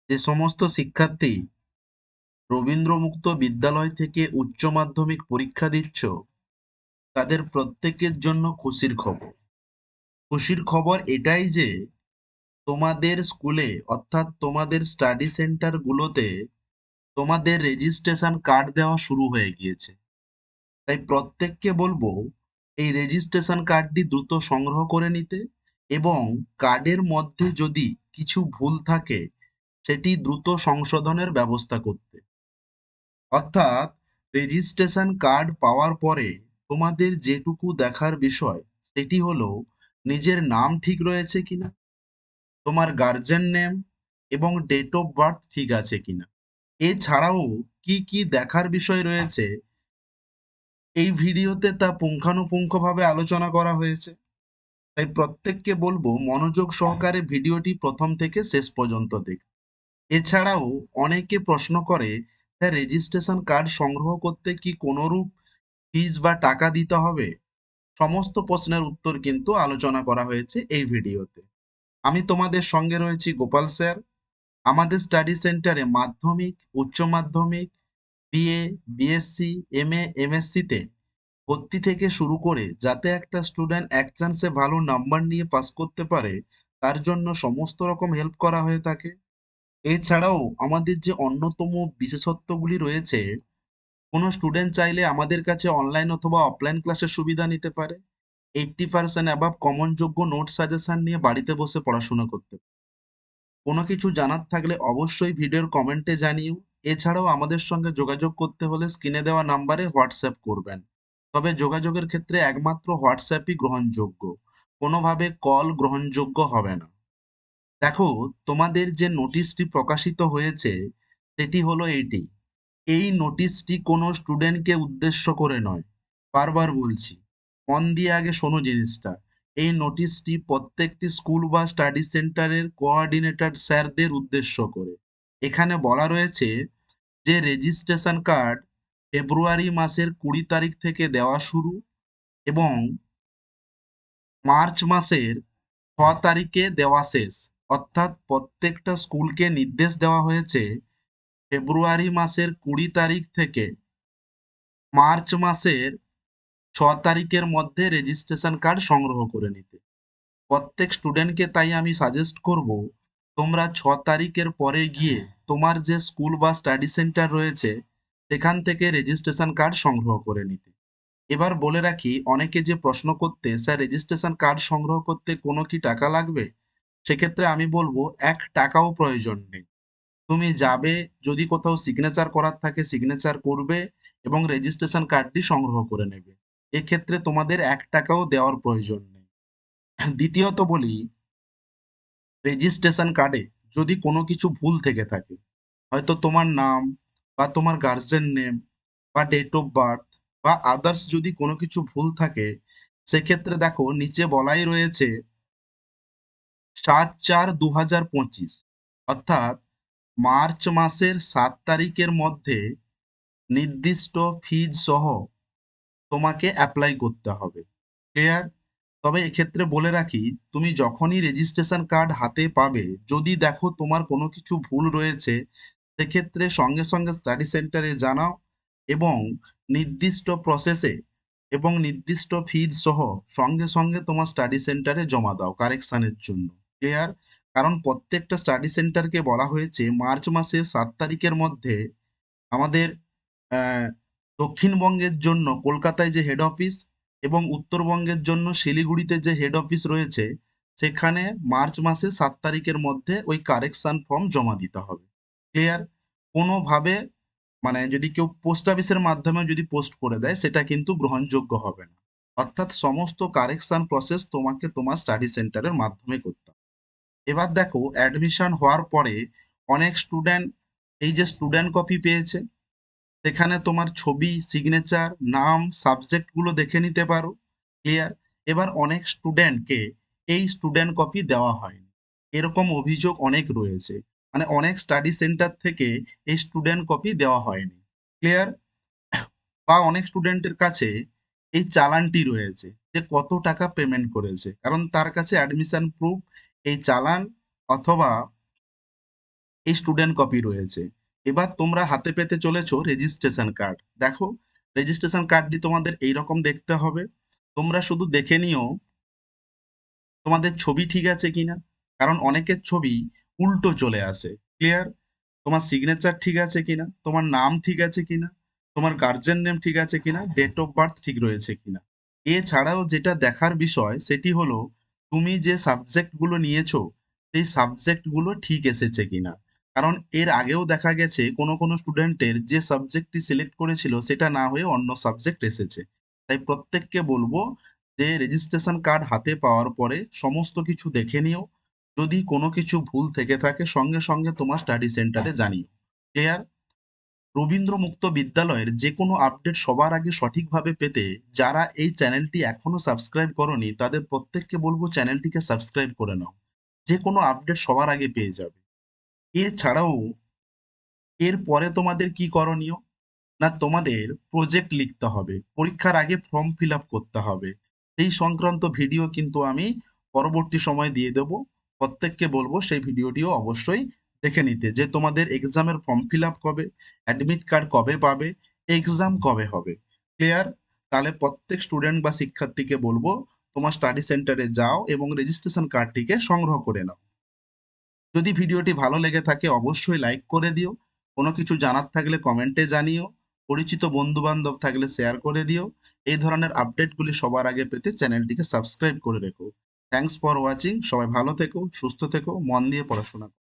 যে সমস্ত শিক্ষার্থী রবীন্দ্রমুক্ত বিদ্যালয় থেকে উচ্চ মাধ্যমিক পরীক্ষা দিচ্ছ, তাদের প্রত্যেকের জন্য খুশির খবর। খুশির খবর এটাই যে তোমাদের স্কুলে অর্থাৎ তোমাদের স্টাডি সেন্টার গুলোতে তোমাদের রেজিস্ট্রেশন কার্ড দেওয়া শুরু হয়ে গিয়েছে। তাই প্রত্যেককে বলবো এই রেজিস্ট্রেশন কার্ডটি দ্রুত সংগ্রহ করে নিতে, এবং কার্ডের মধ্যে যদি কিছু ভুল থাকে সেটি দ্রুত সংশোধনের ব্যবস্থা করতে। অর্থাৎ রেজিস্ট্রেশন কার্ড পাওয়ার পরে তোমাদের যেটুকু দেখার বিষয় সেটি হলো নিজের নাম ঠিক রয়েছে কিনা, তোমার গার্জেন নেম এবং ডেট অফ বার্থ ঠিক আছে কিনা। এছাড়াও কি কি দেখার বিষয় রয়েছে এই ভিডিওতে তা পুঙ্খানুপুঙ্খভাবে আলোচনা করা হয়েছে। তাই প্রত্যেককে বলবো মনোযোগ সহকারে ভিডিওটি প্রথম থেকে শেষ পর্যন্ত দেখতে। এছাড়াও অনেকে প্রশ্ন করে, স্যার রেজিস্ট্রেশন কার্ড সংগ্রহ করতে কি কোনোরূপ ফিজ বা টাকা দিতে হবে? সমস্ত প্রশ্নের উত্তর কিন্তু আলোচনা করা হয়েছে এই ভিডিওতে। আমি তোমাদের সঙ্গে রয়েছি গোপাল স্যার। আমাদের স্টাডি সেন্টারে মাধ্যমিক, উচ্চ মাধ্যমিক, বিএ, বিএসসি, এমএ, এমএসসি তে ভর্তি থেকে শুরু করে যাতে একটা স্টুডেন্ট এক চান্সে ভালো নাম্বার নিয়ে পাস করতে পারে, তার জন্য সমস্ত রকম হেল্প করা হয়ে থাকে। এছাড়াও আমাদের যে অন্যতম বিশেষত্বগুলি রয়েছে, কোনো স্টুডেন্ট চাইলে আমাদের কাছে অনলাইন অথবা অফলাইন ক্লাসের সুবিধা নিতে পারে। 80% অ্যাবাভ কমনযোগ্য নোট সাজেশন নিয়ে বাড়িতে বসে পড়াশোনা করতে পারে। কোনো কিছু জানার থাকলে অবশ্যই ভিডিওর কমেন্টে জানিও। এছাড়াও আমাদের সঙ্গে যোগাযোগ করতে হলে স্ক্রিনে দেওয়া নাম্বারে হোয়াটসঅ্যাপ করবেন। তবে যোগাযোগের ক্ষেত্রে একমাত্র হোয়াটসঅ্যাপই গ্রহণযোগ্য, কোনোভাবে কল গ্রহণযোগ্য হবে না। দেখো, তোমাদের যে নোটিশটি প্রকাশিত হয়েছে সেটি হলো এইটি। এই নোটিশটি কোনো স্টুডেন্টকে উদ্দেশ্য করে নয়। বারবার বলছি, মন দিয়ে আগে শোনো জিনিসটা। এই নোটিশটি প্রত্যেকটি স্কুল বা স্টাডি সেন্টারের কোঅর্ডিনেটর স্যারদের উদ্দেশ্য করে। এখানে বলা রয়েছে যে রেজিস্ট্রেশন কার্ড ফেব্রুয়ারি মাসের 20 তারিখ থেকে দেওয়া শুরু, এবং মার্চ মাসের 6 তারিখে দেওয়া শেষ। অর্থাৎ প্রত্যেকটা স্কুলকে নির্দেশ দেওয়া হয়েছে ফেব্রুয়ারি মাসের 20 তারিখ থেকে মার্চ মাসের 6 তারিখের মধ্যে রেজিস্ট্রেশন কার্ড সংগ্রহ করে নিতে। প্রত্যেক স্টুডেন্টকে তাই আমি সাজেস্ট করব, তোমরা 6 তারিখের পরে গিয়ে তোমার যে স্কুল বা স্টাডি সেন্টার রয়েছে সেখান থেকে রেজিস্ট্রেশন কার্ড সংগ্রহ করে নিতে। এবার বলে রাখি, অনেকে যে প্রশ্ন করতে, স্যার রেজিস্ট্রেশন কার্ড সংগ্রহ করতে কোনো কি টাকা লাগবে? সেক্ষেত্রে আমি বলবো 1 টাকাও প্রয়োজন নেই। তুমি যাবে, যদি কোথাও সিগনেচার করার থাকে সিগনেচার করবে এবং রেজিস্ট্রেশন কার্ডটি সংগ্রহ করে নেবে। এক্ষেত্রে তোমাদের 1 টাকাও দেওয়ার প্রয়োজন নেই। দ্বিতীয়ত বলি, রেজিস্ট্রেশন কার্ডে যদি কোনো কিছু ভুল থেকে থাকে, হয়তো তোমার নাম বা তোমার গার্জেন নেম বা ডেট অফ বার্থ বা আদার্স যদি কোনো কিছু ভুল থাকে, সেক্ষেত্রে দেখো নিচে বলাই রয়েছে 7/4/2025, অর্থাৎ মার্চ মাসের 7 তারিখের মধ্যে নির্দিষ্ট ফিজ সহ তোমাকে অ্যাপ্লাই করতে হবে। ক্লিয়ার? তবে এক্ষেত্রে বলে রাখি, তুমি যখনই রেজিস্ট্রেশন কার্ড হাতে পাবে, যদি দেখো তোমার কোনো কিছু ভুল রয়েছে, সেক্ষেত্রে সঙ্গে সঙ্গে স্টাডি সেন্টারে জানাও, এবং নির্দিষ্ট প্রসেসে এবং নির্দিষ্ট ফিজ সহ সঙ্গে সঙ্গে তোমার স্টাডি সেন্টারে জমা দাও কারেকশনের জন্য। ক্লিয়ার? কারণ প্রত্যেকটা স্টাডি সেন্টারকে বলা হয়েছে মার্চ মাসের 7 তারিখের মধ্যে আমাদের আহ, দক্ষিণবঙ্গের জন্য কলকাতায় যে হেড অফিস এবং উত্তরবঙ্গের জন্য শিলিগুড়িতে যে হেড অফিস রয়েছে, সেখানে মার্চ মাসে 7 তারিখের মধ্যে ওই কারেকশন ফর্ম জমা দিতে হবে। ক্লিয়ার? কোনোভাবে মানে যদি কেউ পোস্ট অফিসের মাধ্যমে যদি পোস্ট করে দেয় সেটা কিন্তু গ্রহণযোগ্য হবে না। অর্থাৎ সমস্ত কারেকশন প্রসেস তোমাকে তোমার স্টাডি সেন্টারের মাধ্যমে করতে হবে। এবার দেখো, অ্যাডমিশন হওয়ার পরে অনেক স্টুডেন্ট এই যে স্টুডেন্ট কপি পেয়েছে, সেখানে তোমার ছবি, সিগনেচার, নাম, সাবজেক্ট গুলো দেখে নিতে পারো। ক্লিয়ার? এবার অনেক স্টুডেন্টকে এই স্টুডেন্ট কপি দেওয়া হয়নি, এরকম অভিযোগ অনেক রয়েছে। মানে অনেক স্টাডি সেন্টার থেকে এই স্টুডেন্ট কপি দেওয়া হয়নি। ক্লিয়ার? বা অনেক স্টুডেন্টের কাছে এই চালানটি রয়েছে যে কত টাকা পেমেন্ট করেছে, কারণ তার কাছে অ্যাডমিশন প্রুফ এই চালান অথবা এই স্টুডেন্ট কপি রয়েছে। এবার তোমরা হাতে পেতে চলেছো রেজিস্ট্রেশন কার্ড। দেখো, রেজিস্ট্রেশন কার্ডটি তোমাদের এইরকম দেখতে হবে। তোমরা শুধু দেখে নিও তোমাদের ছবি ঠিক আছে কিনা, কারণ অনেকের ছবি উল্টো চলে আসে। ক্লিয়ার? তোমার সিগনেচার ঠিক আছে কিনা, তোমার নাম ঠিক আছে কিনা, তোমার গার্জেন নেম ঠিক আছে কিনা, ডেট অফ বার্থ ঠিক রয়েছে কিনা। এছাড়াও যেটা দেখার বিষয় সেটি হলো তুমি যে সাবজেক্টগুলো নিয়েছো সেই সাবজেক্টগুলো ঠিক এসেছে কিনা। কারণ এর আগেও দেখা গেছে কোনো কোনো স্টুডেন্টের যে সাবজেক্টটি সিলেক্ট করেছিল সেটা না হয়ে অন্য সাবজেক্ট এসেছে। তাই প্রত্যেককে বলবো যে রেজিস্ট্রেশন কার্ড হাতে পাওয়ার পরে সমস্ত কিছু দেখে নিও। যদি কোনো কিছু ভুল থেকে থাকে সঙ্গে সঙ্গে তোমার স্টাডি সেন্টারে জানিও। ক্লিয়ার? রবীন্দ্র মুক্ত বিদ্যালয়ের যে কোনো আপডেট সবার আগে সঠিকভাবে পেতে যারা এই চ্যানেলটি এখনো সাবস্ক্রাইব করনি তাদের প্রত্যেককে বলবো চ্যানেলটিকে সাবস্ক্রাইব করে নাও। যে কোনো আপডেট সবার আগে পেয়ে যাবে। এছাড়াও এর পরে তোমাদের কি করণীয়, না তোমাদের প্রজেক্ট লিখতে হবে, পরীক্ষার আগে ফর্ম ফিল আপ করতে হবে। সেই সংক্রান্ত ভিডিও কিন্তু আমি পরবর্তী সময় দিয়ে দেব। প্রত্যেককে বলবো সেই ভিডিওটিও অবশ্যই দেখে নিতে, যে তোমাদের এক্সামের ফর্ম ফিল আপ কবে, অ্যাডমিট কার্ড কবে পাবে, এক্সাম কবে হবে। ক্লিয়ার? তাহলে প্রত্যেক স্টুডেন্ট বা শিক্ষার্থীকে বলবো তোমার স্টাডি সেন্টারে যাও এবং রেজিস্ট্রেশন কার্ডটিকে সংগ্রহ করে নাও। যদি ভিডিওটি ভালো লেগে থাকে অবশ্যই লাইক করে দিও। কোনো কিছু জানার থাকলে কমেন্টে জানিও। পরিচিত বন্ধু বান্ধব থাকলে শেয়ার করে দিও। এই ধরনের আপডেটগুলি সবার আগে পেতে চ্যানেলটিকে সাবস্ক্রাইব করে রেখো। Thanks for watching. সবাই ভালো থেকো, সুস্থ থেকো, মন দিয়ে পড়াশোনা করো।